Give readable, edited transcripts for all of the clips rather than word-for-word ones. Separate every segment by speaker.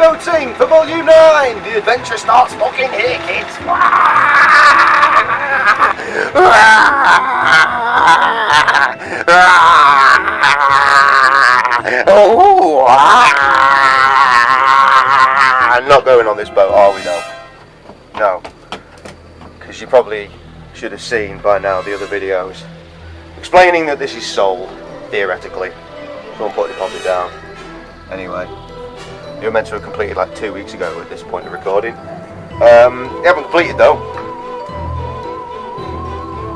Speaker 1: boating for Volume 9! The adventure starts fucking here, kids! I'm not going on this boat, are we, though? No. Because you probably should have seen by now the other videos explaining that this is sold, theoretically. Someone put the deposit down. Anyway, you were meant to have completed like 2 weeks ago at this point of recording. They haven't completed though.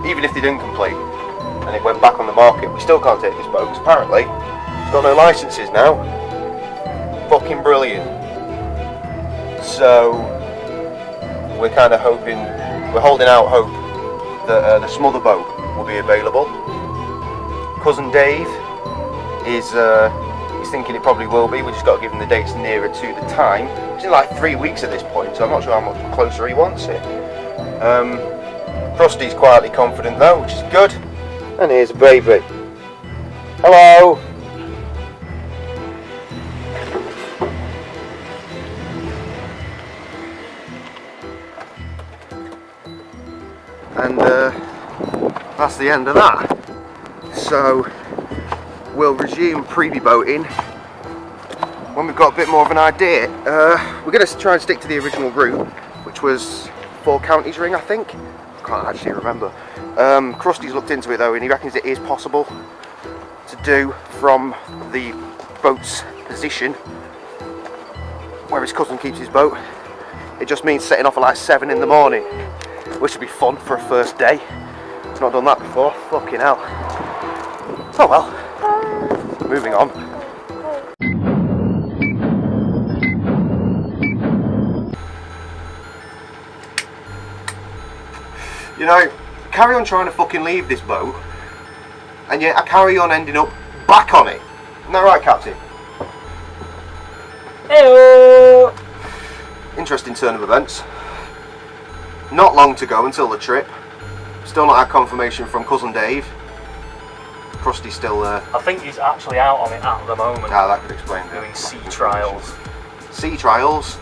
Speaker 1: Even if they didn't complete and it went back on the market, we still can't take this boat because apparently it's got no licenses now. Fucking brilliant. So we're kind of hoping, we're holding out hope that the smother boat will be available. Cousin Dave is he's thinking it probably will be. We just got to give him the dates nearer to the time. It's in like 3 weeks at this point, so I'm not sure how much closer he wants it. Krusty's quietly confident though, which is good. And here's a baby. Hello. And that's the end of that. So we'll resume preview boating when we've got a bit more of an idea. We're going to try and stick to the original route, which was 4 Counties Ring, I think. I can't actually remember. Krusty's looked into it though, and he reckons it is possible to do from the boat's position where his cousin keeps his boat. It just means setting off at like 7 in the morning, which would be fun for a first day. I've not done that before. Fucking hell. Oh well. Moving on. You know, carry on trying to fucking leave this boat, and yet I carry on ending up back on it. Isn't that right, Captain?
Speaker 2: Heyo!
Speaker 1: Interesting turn of events. Not long to go until the trip. Still not had confirmation from Cousin Dave. Krusty's still there.
Speaker 2: I think he's actually out on it at the moment.
Speaker 1: Ah, that could explain it.
Speaker 2: Doing sea trials.
Speaker 1: Sea trials?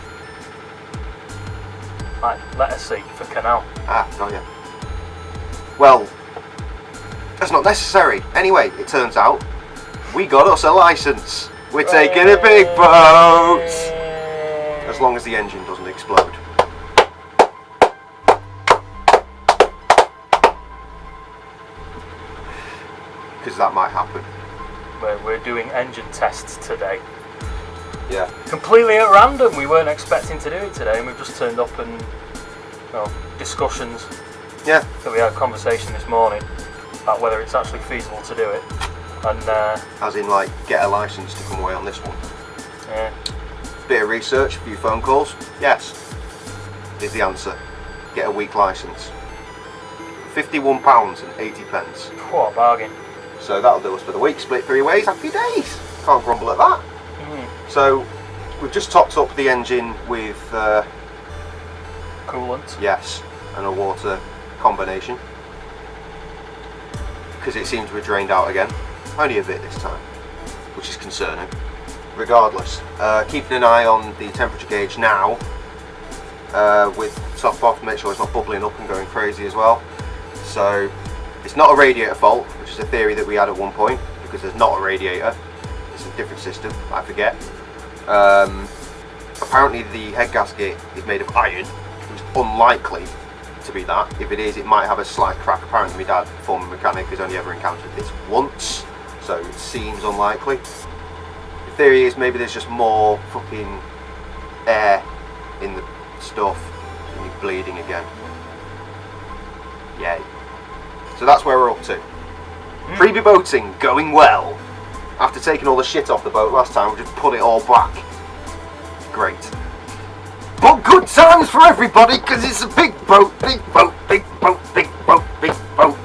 Speaker 2: Like, letter C for canal.
Speaker 1: Ah, got ya. Well, that's not necessary. Anyway, it turns out we got us a license. We're taking a big boat. As long as the engine doesn't explode. Because that might happen.
Speaker 2: We're doing engine tests today.
Speaker 1: Yeah.
Speaker 2: Completely at random. We weren't expecting to do it today, and we've just turned up and, well, discussions.
Speaker 1: Yeah.
Speaker 2: So we had a conversation this morning about whether it's actually feasible to do it. And
Speaker 1: as in, like, get a license to come away on this one.
Speaker 2: Yeah.
Speaker 1: Bit of research, a few phone calls. Yes. Is the answer. Get a week license. £51.80.
Speaker 2: What a bargain.
Speaker 1: So that'll do us for the week, split 3 ways, happy days. Can't grumble at that. So we've just topped up the engine with
Speaker 2: coolant.
Speaker 1: Yes, and a water combination. Because it seems to have drained out again. Only a bit this time, which is concerning. Regardless, keeping an eye on the temperature gauge now with top off to make sure it's not bubbling up and going crazy as well. So it's not a radiator fault, which is a theory that we had at one point, because there's not a radiator, it's a different system, I forget. Apparently the head gasket is made of iron, which is unlikely to be that. If it is, it might have a slight crack. Apparently my dad, former mechanic, has only ever encountered this once, so it seems unlikely. The theory is maybe there's just more fucking air in the stuff and you're bleeding again. Yay. So that's where we're up to. Preview boating going well. After taking all the shit off the boat last time, we just put it all back. Great. But good times for everybody, because it's a big boat, big boat, big boat, big boat, big boat.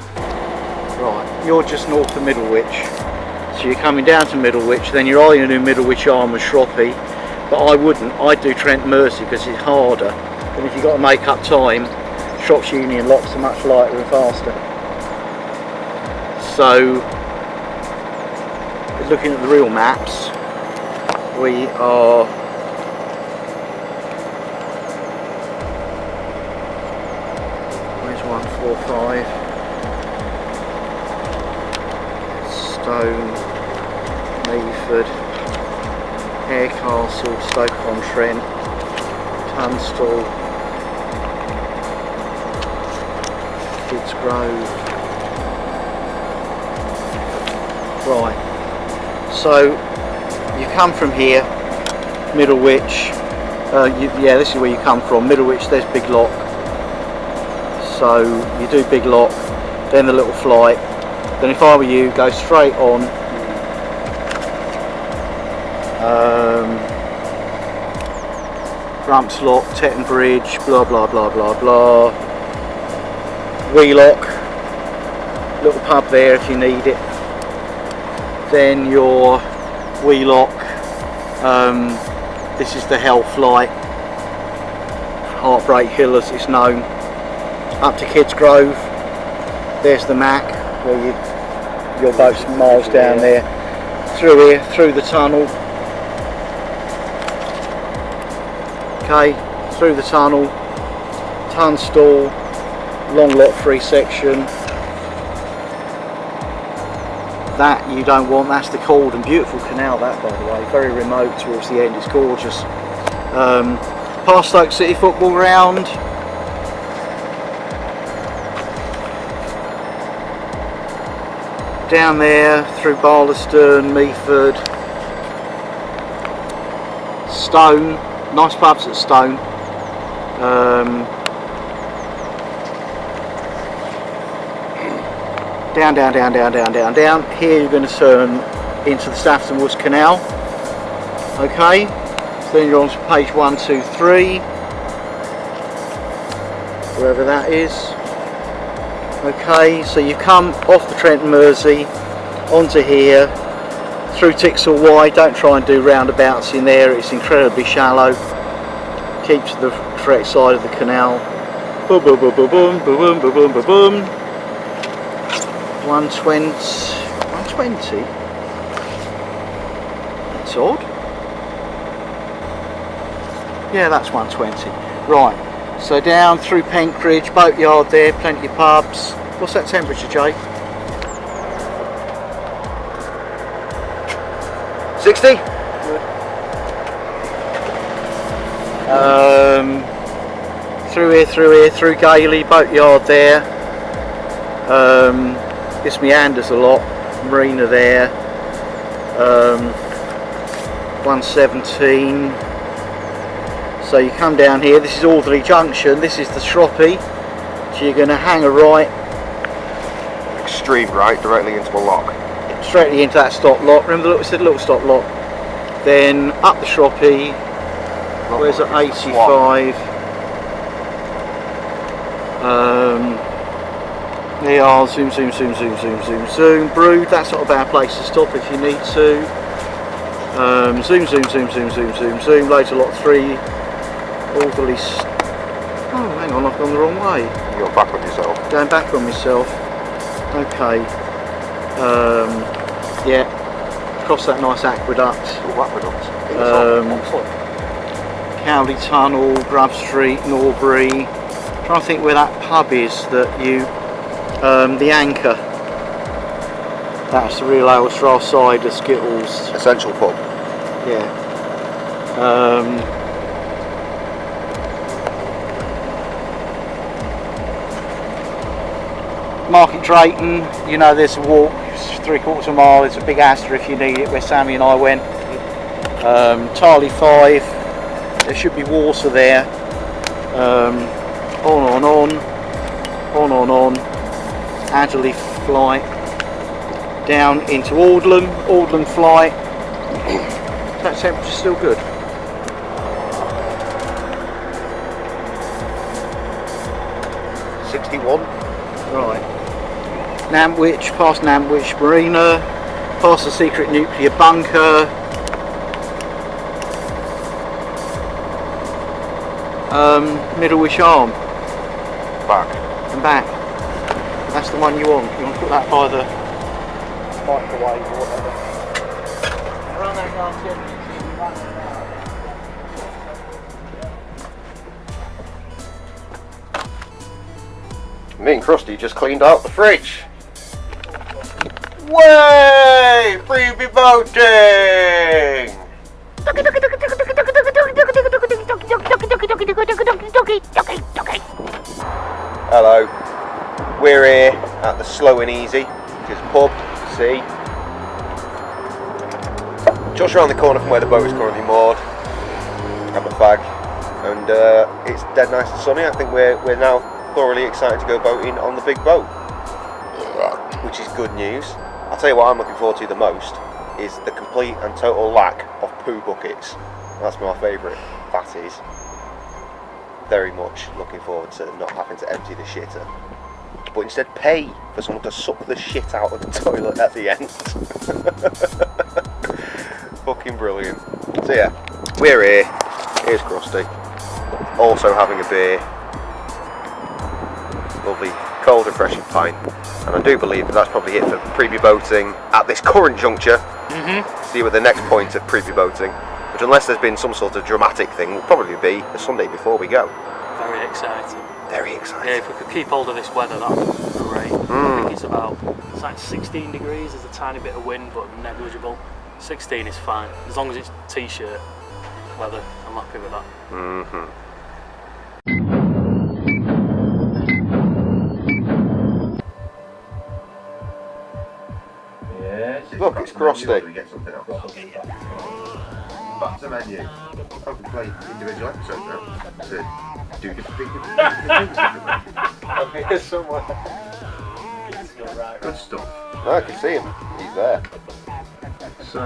Speaker 3: Right, you're just north of Middlewich. So you're coming down to Middlewich, then you're either going to do Middlewich Arm and Shroppy, but I wouldn't. I'd do Trent Mersey because it's harder. And if you've got to make up time, Shropshire Union locks are much lighter and faster. So, looking at the real maps, we are 5. Stone, Meaford, Hare Castle, Stoke-on-Trent, Tunstall, Kids Grove. Right, so you come from here, Middlewich, yeah, this is where you come from, Middlewich, there's Big Lock. So you do Big Lock, then the little flight, then if I were you, go straight on Rumps Lock, Tetton Bridge, blah blah blah blah blah, Wheelock, little pub there if you need it, then your Wheelock, this is the Hell Flight, Heartbreak Hill as it's known, up to Kids Grove, there's the Mac, where your boat's miles down there, through here, through the tunnel, okay, through the tunnel, Tunstall, Long Lot 3 section, that you don't want, that's the Calden, beautiful canal that by the way, very remote towards the end, it's gorgeous. Past Stoke City football ground, down there through Barlaston, Meaford, Stone, nice pubs at Stone, down, here you're going to turn into the Stafford Woods Canal, okay, so then you're on to page 1, 2, 3, wherever that is. Okay, so you come off the Trent Mersey onto here through Tixall Wye. Don't try and do roundabouts in there, it's incredibly shallow. Keep to the correct side of the canal. Boom, boom, boom, boom, boom, boom, boom, boom, boom, boom. 120. 120? That's odd. Yeah, that's 120. Right. So down through Penkridge, boatyard there, plenty of pubs. What's that temperature, Jake?
Speaker 1: 60?
Speaker 3: Good. Through here, through Gailey, boatyard there. This meanders a lot. Marina there. 117. So you come down here, this is Alderley Junction, this is the Shroppy, so you're going to hang a right.
Speaker 1: Extreme right, directly into a lock.
Speaker 3: Straightly into that stop lock, remember it said little stop lock. Then up the Shroppy, where's it, 85. There you are, zoom, zoom, zoom, zoom, zoom, zoom, zoom. Brood, that's not a bad place to stop if you need to. Zoom, zoom, zoom, zoom, zoom, zoom, zoom, loads of lot 3. Alderley. Oh, hang on, I've gone the wrong way.
Speaker 1: You're back on yourself.
Speaker 3: Going back on myself. Okay. Yeah. Cross that nice aqueduct.
Speaker 1: Oh, aqueduct.
Speaker 3: Cowley Tunnel, Grub Street, Norbury. Trying to think where that pub is that you. The Anchor. That's the real Alstrall side of Skittles.
Speaker 1: Essential pub.
Speaker 3: Yeah. Market Drayton, you know there's a walk, it's 3/4 mile, it's a big Astor if you need it, where Sammy and I went. Tarley 5, there should be water there. On. Adderley flight, down into Aldlam flight. That temperature's still good. Right. Nantwich, past Nantwich Marina, past the secret nuclear bunker. Middlewich Arm.
Speaker 1: Back.
Speaker 3: And back. That's the one you want. You want to put that by the microwave or whatever. Run that down
Speaker 1: Me and Krusty just cleaned out the fridge. Way! Freebie boating! Hello. We're here at the Slow and Easy, which is pub, sea. Just around the corner from where the boat is currently moored. Have a fag. And it's dead nice and sunny. I think we're now thoroughly excited to go boating on the big boat, which is good news. I'll tell you what I'm looking forward to the most is the complete and total lack of poo buckets. That's my favourite. That is. Very much looking forward to not having to empty the shitter, but instead pay for someone to suck the shit out of the toilet at the end. Fucking brilliant. So yeah, we're here. Here's Krusty, also having a beer. Lovely, cold, refreshing pint. And I do believe that's probably it for preview boating at this current juncture. See you at the next point of preview boating, which, unless there's been some sort of dramatic thing, will probably be the Sunday before we go.
Speaker 2: Very exciting.
Speaker 1: Very exciting.
Speaker 2: Yeah, if we could keep hold of this weather, that would be great. I think it's like 16 degrees. There's a tiny bit of wind, but negligible. 16 is fine as long as it's t-shirt weather. I'm happy with that.
Speaker 1: Look, it's Krusty.
Speaker 4: Back to menu. I can play individual episodes now to do different things.
Speaker 1: Here's someone.
Speaker 4: Good stuff.
Speaker 1: No, I can see him. He's there.
Speaker 4: So,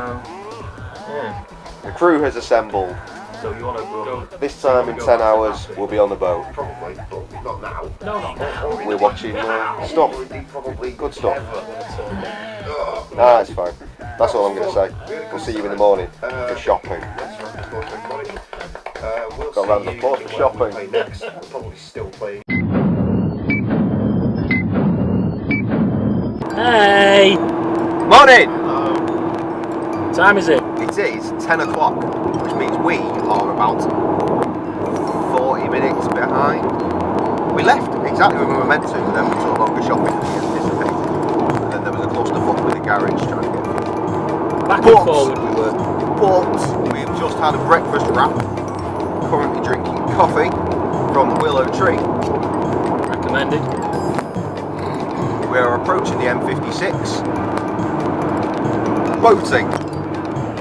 Speaker 4: yeah.
Speaker 1: The crew has assembled.
Speaker 2: So you want to go?
Speaker 1: This time in 10 hours, we'll be on the boat.
Speaker 4: Probably, but not now.
Speaker 2: No, not now.
Speaker 1: We're watching stuff.
Speaker 4: Probably
Speaker 1: Good stuff. Nah, it's fine. That's all I'm going to say. We'll see you in the morning for shopping.
Speaker 4: We'll
Speaker 1: Got a round of applause for shopping.
Speaker 4: Next, we're probably still playing.
Speaker 2: Hey!
Speaker 1: Morning!
Speaker 2: What time is it?
Speaker 1: It is 10 o'clock, which means we are about 40 minutes behind. We left exactly when we were meant to, and then we took longer shopping than we anticipated. And then there was a clusterfuck with the garage trying to get through.
Speaker 2: Back and forward we were.
Speaker 1: But we've just had a breakfast wrap, currently drinking coffee from the Willow Tree.
Speaker 2: Recommended.
Speaker 1: We are approaching the M56. Boating.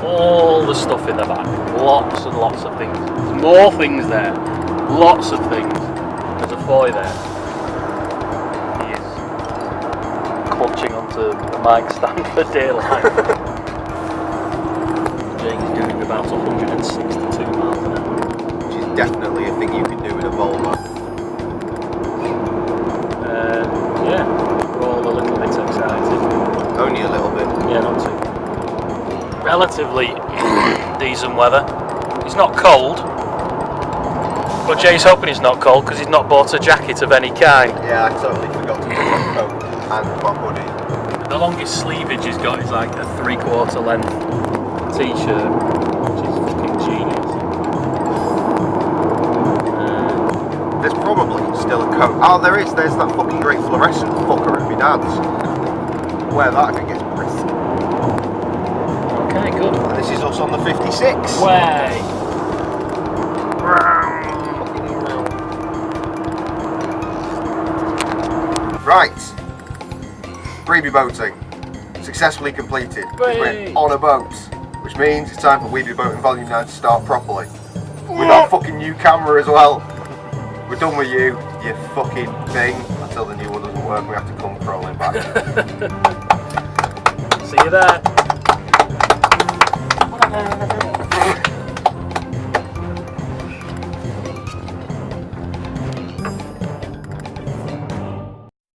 Speaker 2: All the stuff in the back. Lots and lots of things. There's more things there. Lots of things. There's a boy there. He is clutching onto the mic stand for dear life. Jake's doing about 162 miles an hour.
Speaker 1: Which is definitely a thing you can do in a Volvo.
Speaker 2: Yeah, we're all a little bit excited.
Speaker 1: Only a little bit.
Speaker 2: Yeah, not too. Relatively decent weather. It's not cold, but Jay's hoping it's not cold because he's not bought a jacket of any kind.
Speaker 1: Yeah, I totally forgot to put my coat and my hoodie.
Speaker 2: The longest sleevage he's got is like a 3/4 length t-shirt, which is fucking genius.
Speaker 1: There's probably still a coat. Oh, there is. There's that fucking great fluorescent fucker at my dad's. Wear that if it gets brisk.
Speaker 2: Okay, good.
Speaker 1: And this is us on the 56.
Speaker 2: Way.
Speaker 1: Right. Weeby boating. Successfully completed.
Speaker 2: Way.
Speaker 1: We're on a boat. Which means it's time for Weeby Boating Volume 9 to start properly. With our fucking new camera as well. We're done with you fucking thing. Until the new one doesn't work, we have to come crawling back.
Speaker 2: See you there.